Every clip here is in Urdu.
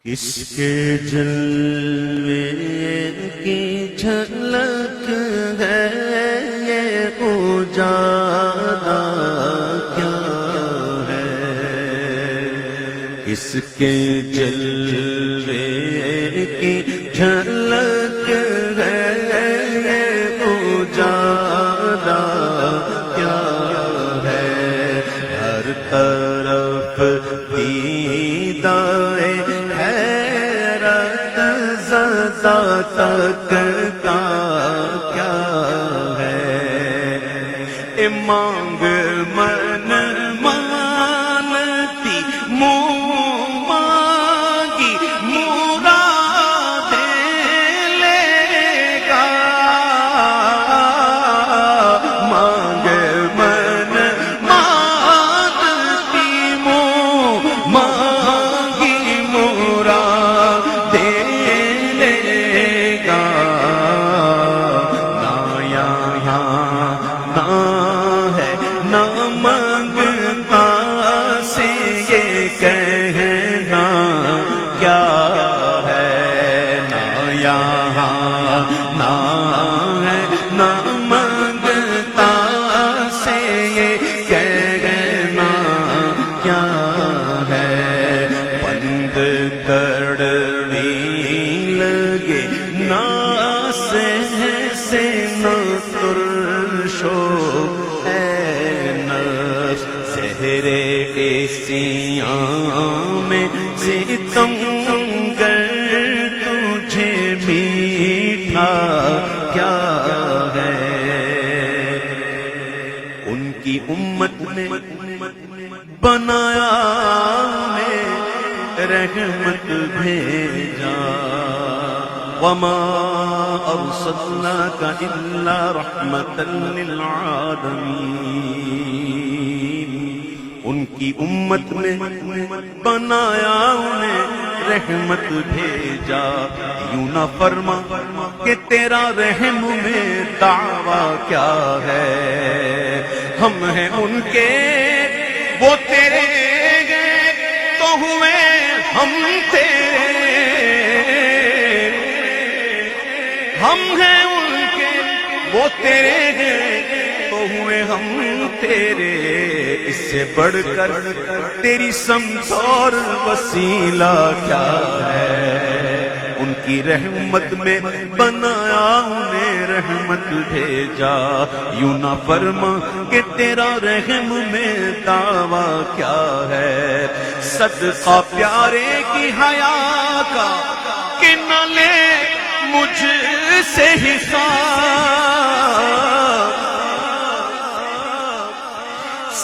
کس کے جلوے کی جھلک ہے یہ اجالا کیا ہے، کس کے جلوے کی جھلک ہے یہ اجالا کیا ہے، ہر طرف دیدائے تک کا کیا ہے، مانگ من مانتی منہ مانگی مراد لے گا، مانگ من مانتی منہ مانگی مراد کہنا کیا ہے، نہ یہاں نہ ہے نہ منگتا سے یہ کہنا کیا ہے، بند کڑوی لگے نہ سے نہ ترشو اے نفس، زہرے سیاں میں ستم گر تجھے میٹھا کیا ہے، ان کی امت نے بنایا میں رحمت بھیجا، وما ارسلناک الا رحمتا للعالمین، ان کی امت نے بنایا انہیں رحمت بھیجا، یوں نہ فرما کہ تیرا رحم میں دعویٰ کیا ہے، ہم ہیں ان کے وہ تیرے گئے تو ہوئے ہم تیرے، ہم ہیں ان کے وہ تیرے گئے تو ہوئے ہم تیرے، اس سے بڑھ کر تیری سمت اور وسیلہ کیا ہے، ان کی رحمت میں بنایا انہیں رحمت بھیجا، یوں نہ فرما کہ تیرا رحم میں دعویٰ کیا ہے، صدقہ پیارے کی حیا کا کہ نہ لے مجھ سے حساب،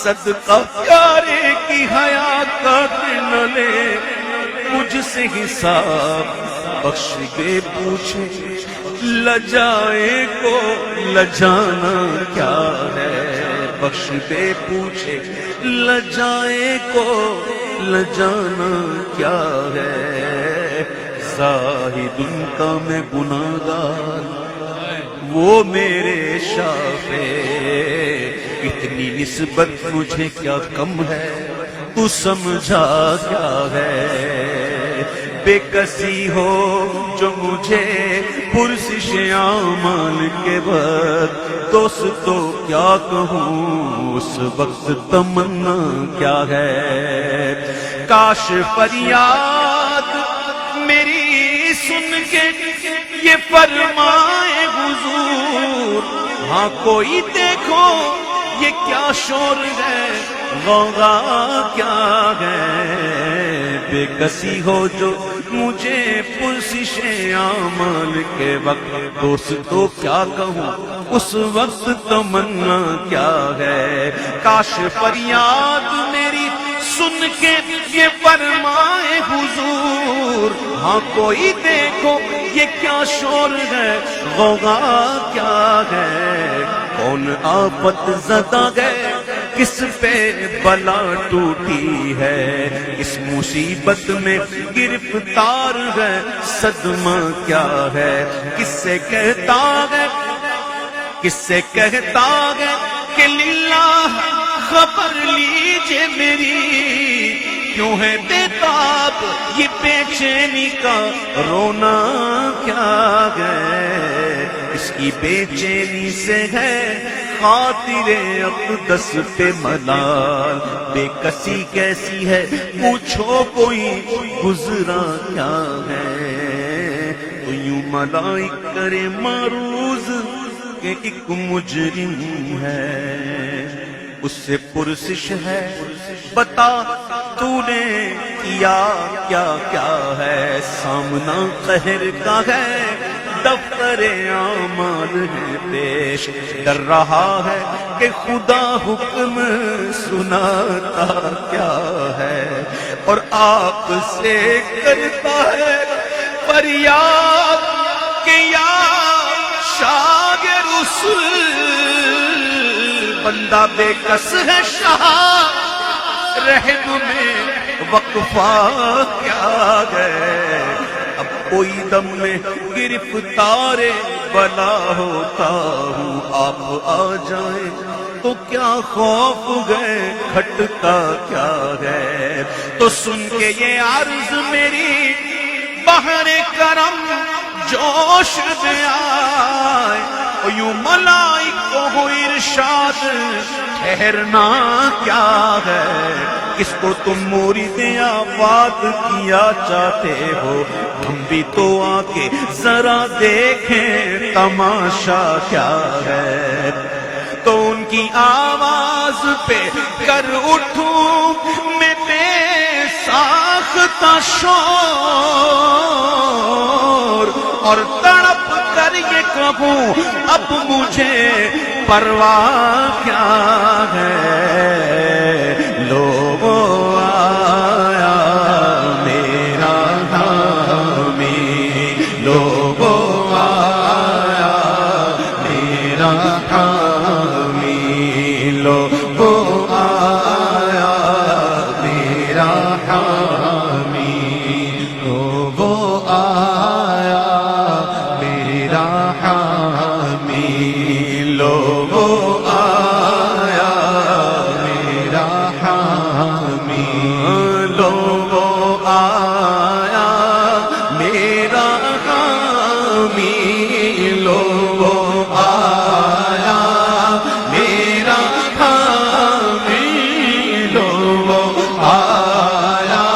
صدقہ پیارے کی حیا کا کہ نہ لے مجھ سے حساب، بخش دے پوچھے لجائے کو لجانا کیا ہے، بخش دے پوچھے لجائے کو لجانا کیا ہے، زاہد ان کا میں گناہگار وہ میرے شافع، اتنی نسبت مجھے کیا کم ہے تو سمجھا کیا ہے، بے کسی ہو جو مجھے پرسش اعمال کے بعد، دوستو کیا کہوں اس وقت تمنا کیا ہے، کاش فریاد میری سن کے یہ فرمائے حضور، ہاں کوئی دیکھو یہ کیا شور ہے غوغا کیا ہے، بے کسی ہو جو مجھے پرسش اعمال کے وقت، دوستو کیا کہوں اس وقت تمنا کیا ہے، کاش فریاد میری سن کے یہ فرمائے حضور، ہاں کوئی دیکھو یہ کیا شور ہے غوغا کیا ہے، کون آفت زدہ ہے کس پہ بلا ٹوٹی ہے، اس مصیبت میں گرفتار ہے صدمہ کیا ہے، کس سے کہتا ہے کہ للہ خبر لیجئے میری کیوں ہے بےتاب یہ بے چینی کا رونا کیا ہے؟ اس کی بے چینی سے ہے خاطر اقدس پہ ملال، بے کسی کیسی ہے پوچھو کوئی گزرا کیا ہے؟ تو یوں ملائک کرے معروض کہ ایک مجرم ہے، اس سے پرسش ہے بتا تو نے کیا کیا کیا ہے؟ سامنا قہر کا ہے دفتر اعمال ہے پیش، ڈر رہا ہے کہ خدا حکم سناتا کیا ہے، اور آپ سے کرتا ہے فریاد کہ یا شاہ رسول، بندہ بے کس ہے شاہ رہن میں وقفہ کیا ہے؟ اب کوئی دم میں گرفتار بلا ہوتا ہوں، آپ آ جائیں تو کیا خوف گئے کھٹتا کیا ہے؟ تو سن کے یہ عرض میری بحر کرم جوش میں آئے، اور یوں ملائک کو ہو ارشاد ٹھہرنا کیا ہے؟ کس کو تم مورد آباد کیا چاہتے ہو؟ ہم بھی تو آ کے ذرا دیکھیں تماشا کیا ہے؟ تو ان کی آواز پہ کر اٹھوں میں بے ساختہ شور، اور تڑپ کر یہ کہوں اب مجھے پرواہ کیا ہے؟ لوگوں آیا میرا حامی، لوگوں آیا میرا حامی، لوگوں آیا میرا حامی، لوگوں آیا میرا حامی، لوگوں آیا میرا حامی، لوگوں آیا میرا حامی، لوگوں آیا میرا حامی، لوگوں آیا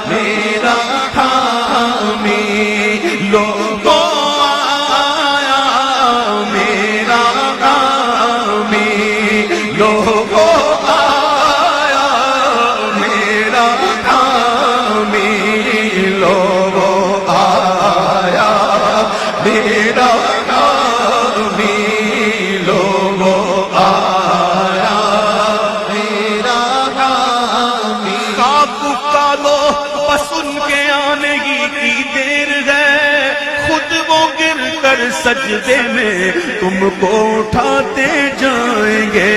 میرا حامی، لوگوں آیا میرا حامی، لوگوں آیا میرا حامی، لوگوں آیا میرا حامی، لوگوں آیا میرا حامی۔ خاک کا لو بس ان کے آنے کی دیر ہے، خود وہ گر کر سجدے میں تم کو اٹھاتے جائیں گے۔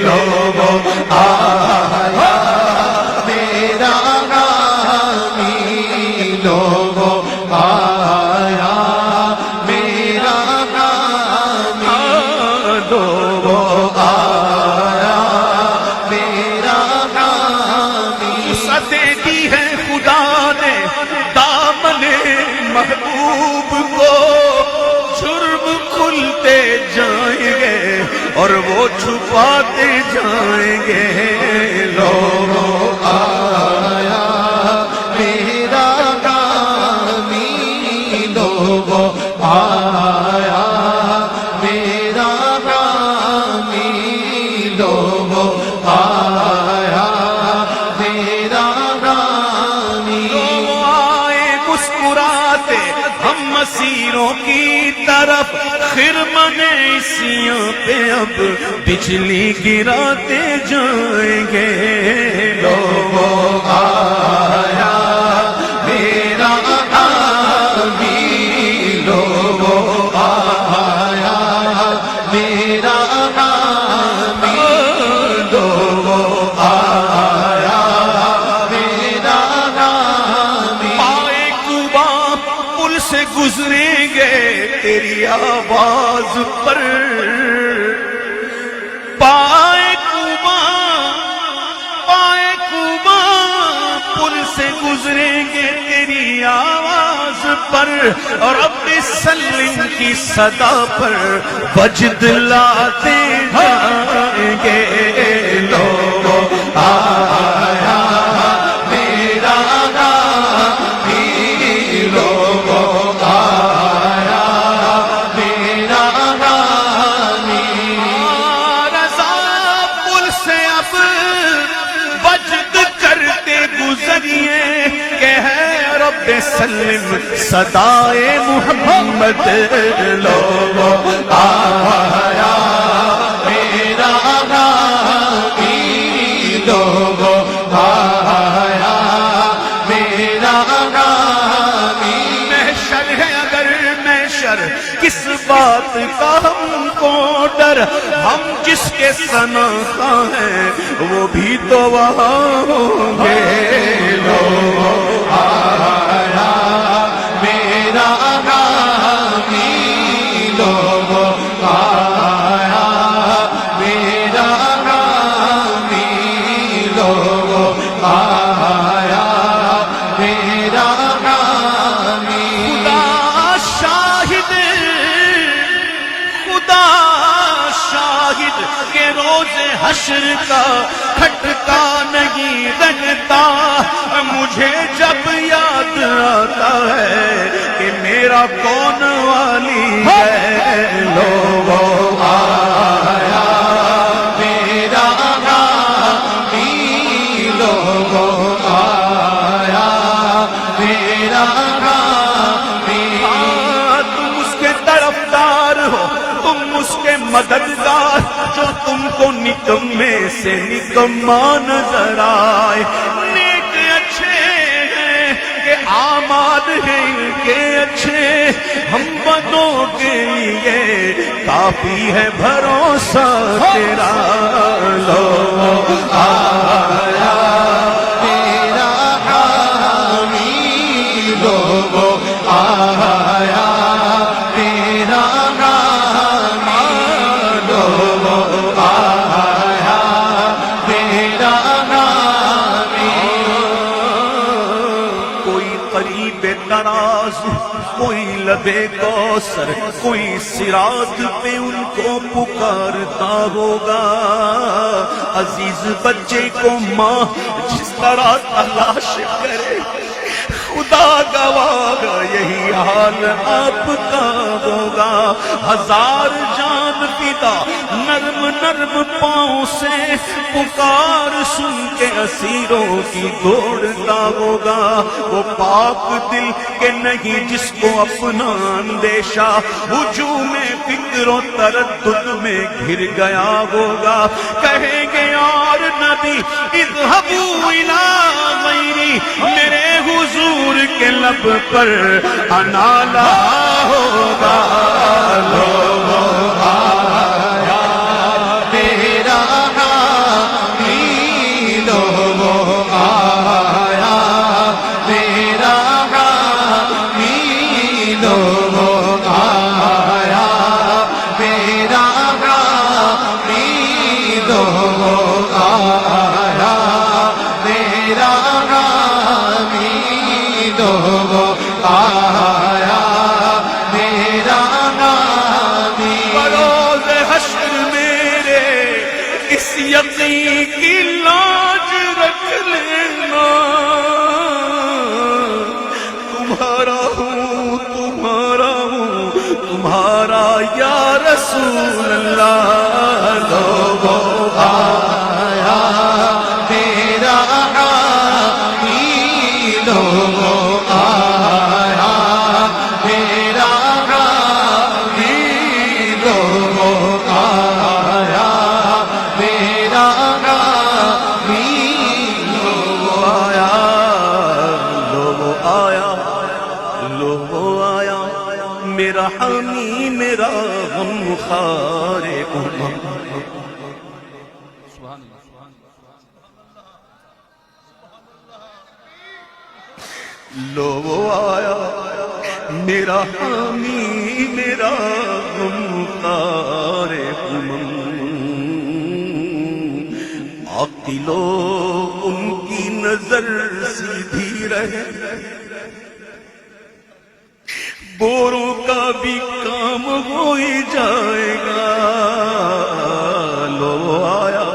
لوگوں آیا میرا حامی، لوگوں آیا میرا حامی، لوگوں آیا میرا حامی۔ وسعتیں دی ہے خدا نے دامن محبوب کو، جرم کھلتے جائیں گے اور وہ چھپاتے جائیں گے۔ لوگوں آیا میرا حامی، لوگوں آیا میرا حامی، لوگوں آیا میرا حامی۔ لوگ آئے مسکراتے ہم مسیروں کی طرف، خرمن عیسیوں پہ اب بجلی گراتے جائیں گے۔ لوگوں آیا میرا حامی، لوگوں آیا میرا حامی، لوگوں آیا میرا حامی۔ پائے کوبا پل سے گزریں گے تیری آواز پر، پائے کوبا سے گزریں گے تیری آواز پر، رب سلم کی صدا پر وجد لاتے جائیں گے۔ لوگوں آیا میرا غامی، لوگوں آیا میرا غامی، رضا پل سے اب وجد کرتے گزریے کہ ہے رب سلم صدائے محمد۔ لوگوں آیا میرا غامی، لوگوں آیا میرا غامی۔ محشر ہے اگر محشر کس بات کا ہم کو ڈر، ہم جس کے ثناء ہیں وہ بھی تو وہاں ہوں گے۔ لوگوں آیا میرا غامی، لوگوں آیا میرا غامی، لوگوں آیا میرا غامی۔ خدا شاہد، خدا شاہد کہ روز حشر کا کھٹکا نہیں رہتا مجھے جب یاد آتا ہے کہ میرا کون والی ہے۔ لوگوں آیا میرا غامی، لوگوں آیا میرا غامی۔ تم اس کے طرفدار ہو، تم اس کے مددگار، جو تم کو نکمے سے نکما نظر آئے۔ نیک اچھے ہیں کہ آماد ہیں ان کے اچھے، ہم بدوں کے لیے کافی ہے بھروسہ تیرا۔ لوگوں آیا میرا غامی، لوگوں آیا میرا غامی، لوگوں آیا میرا غامی۔ کوئی قریب تراز، کوئی لبے کوثر، کوئی صراط پہ ان کو پکارتا ہوگا۔ عزیز بچے کو ماں جس طرح تلاش کرے، خدا گواہ یہی حال آپ کا ہوگا۔ ہزار جان فدا نرم نرم پاؤں سے پکار سن کے اسیروں کی دوڑتا ہوگا۔ وہ پاک دل کے نہیں جس کو اپنا اندیشہ ہجوم فکر و تردد میں گھر گیا ہوگا۔ کہیں گے یار نبی اذهبوا الی غیری، میرے حضور کے لب پر انالا ہوگا۔ لوگوں آیا میرا غامی، لوگوں آیا میرا غامی، لوگوں آیا میرا غامی، لوگوں آیا میرا غامی، لوگوں آیا میرا غامی۔ بروز حشر میرے اس یقین کی لاج رکھ لینا، تمہارا ہوں تمہارا ہوں تمہارا یا رسول اللہ۔ لوگوں آیا میرا غامی، لوگوں آیا میرا غامی، لوگوں آیا میرا غامی، لوگوں آیا، لوگوں آیا، لوگوں آیا میرا حامی، میرا غمخوار امم۔ لو آیا میرا حامی، میرا غمخوار امم۔ عاقلو ان کی نظر سیدھی رہے، بوروں کا بھی کام ہو ہی جائے گا۔ لو آیا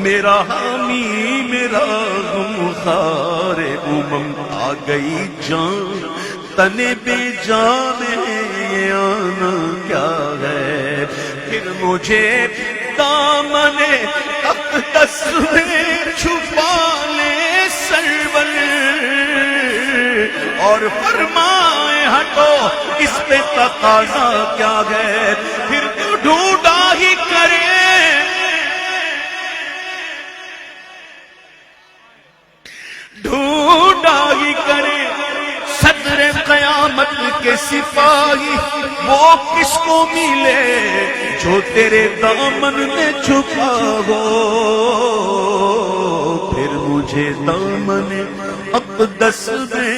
میرا حامی، میرا غمخوار آ گئی جان تنے بے جان یہ آنا کیا ہے؟ پھر مجھے دامن اقدس میں چھپا لے سرور اور فرمائے ہٹو اس پہ تقاضا کیا ہے؟ پھر تو ڈھونڈا ہی کرے، ڈھونڈا ہی کرے صدر قیامت کے سپاہی، وہ کس کو ملے جو تیرے دامن میں چھپا ہو؟ پھر مجھے دامن اقدس میں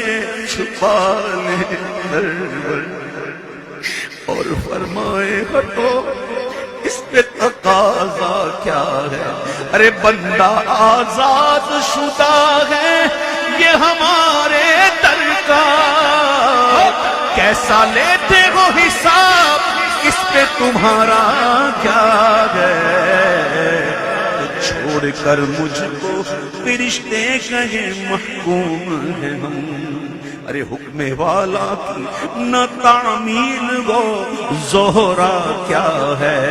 چھپا لے اور فرمائے ہٹو اس پہ تقاضا کیا ہے؟ ارے بندہ آزاد شدہ ہے یہ ہمارے در کا، کیسا لیتے ہو حساب اس پہ تمہارا کیا ہے؟ چھوڑ کر مجھ کو فرشتے کہیں محکوم ہیں ہم، ارے حکم والا کی نہ تعمیل وہ زہرا کیا ہے؟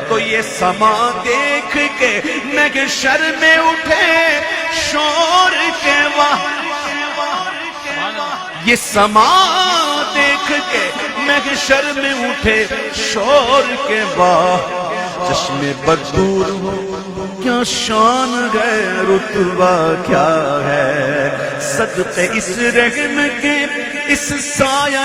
تو یہ سما دیکھ کے محشر میں اٹھے شور کے وہاں، یہ سما دیکھ کے محشر میں اٹھے شور کے بعد، چشم بدور ہو کیا شان ہے، رتبہ کیا ہے؟ صدقے اس رحم کے اس سایہ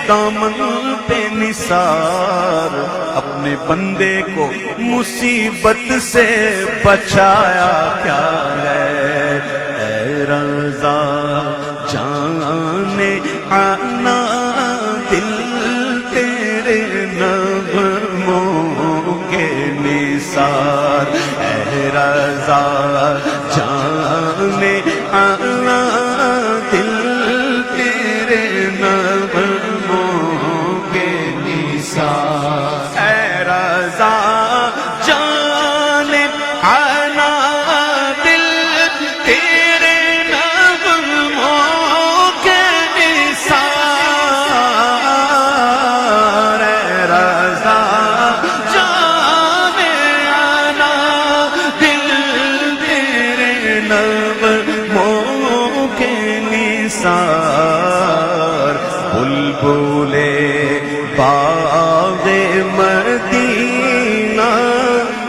دامن پہ نثار، اپنے بندے کو مصیبت سے بچایا کیا ہے؟ اے رضا جانے آنا دل تیرے نغموں کے نثار، اے رضا جانے آنا دل تیرے نغموں کے نثار، اے رضا جانے آنا دل تیرے نغموں کے نثار، اے رضا جانے آنا دل تیرے نغموں کے نثار، بلبلے باغ مدینہ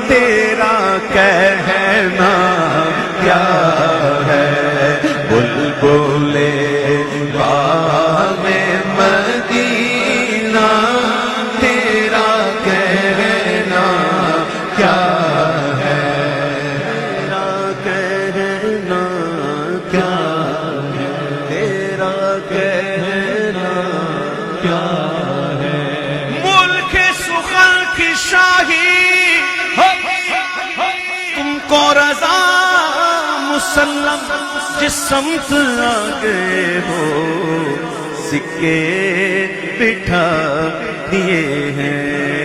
تیرا کہنا کیا ہے؟ بلبلے باغ مدینہ تیرا کہنا کیا ہے؟ تیرا کہنا کیا ہے؟ تیرا کہنا کیا ہے؟ ملک سخن کی شاہی تم کو رضا مسلم جس سمت آ گئے ہو، سکے بٹھا دیے ہیں